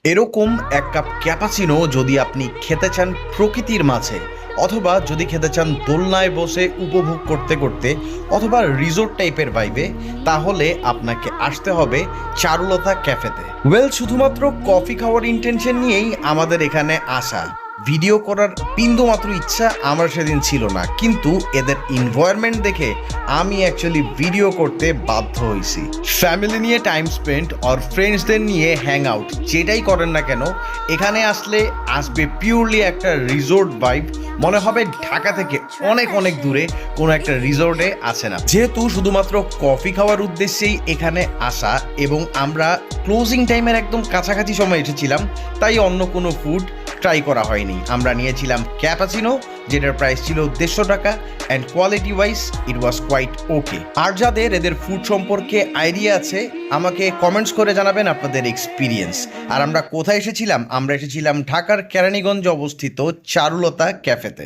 এরকম এক cup cappuccino যদি আপনি খেতে চান প্রকৃতির মাঝে, অথবা যদি খেতে চান দোলনায় বসে উপভোগ করতে করতে, অথবা রিসোর্ট টাইপের ভাইবে, তাহলে আপনাকে আসতে হবে চারুলতা ক্যাফেতে। শুধুমাত্র কফি খাওয়ার ইন্টেনশন নিয়েই আমাদের এখানে আসা। ভিডিও করার বিন্দুমাত্র ইচ্ছা আমার সেদিন ছিল না, কিন্তু এদের এনভায়রনমেন্ট দেখে আমি অ্যাকচুয়ালি ভিডিও করতে বাধ্য হয়েছি। ফ্যামিলি নিয়ে টাইম স্পেন্ড আর ফ্রেন্ডসদের নিয়ে হ্যাং আউট যেটাই করেন না কেন, এখানে আসবে পিওরলি একটা রিসোর্ট ভাইব। মনে হবে ঢাকা থেকে অনেক অনেক দূরে কোনো একটা রিসোর্টে আছে না। যেহেতু শুধুমাত্র কফি খাওয়ার উদ্দেশ্যেই এখানে আসা এবং আমরা ক্লোজিং টাইমের একদম কাছাকাছি সময় এসেছিলাম, তাই অন্য কোনো ফুড ট্রাই করা হয়নি। আমরা নিয়েছিলাম ক্যাপাচিনো, যেটার প্রাইস ছিল 150 টাকা, and quality wise it was quite okay. আর যাদের এদের ফুড সম্পর্কে আইডিয়া আছে, আমাকে কমেন্টস করে জানাবেন আপনাদের এক্সপিরিয়েন্স। আর আমরা কোথায় এসেছিলাম? আমরা এসেছিলাম ঢাকার কেরানীগঞ্জে অবস্থিত চারুলতা ক্যাফেতে।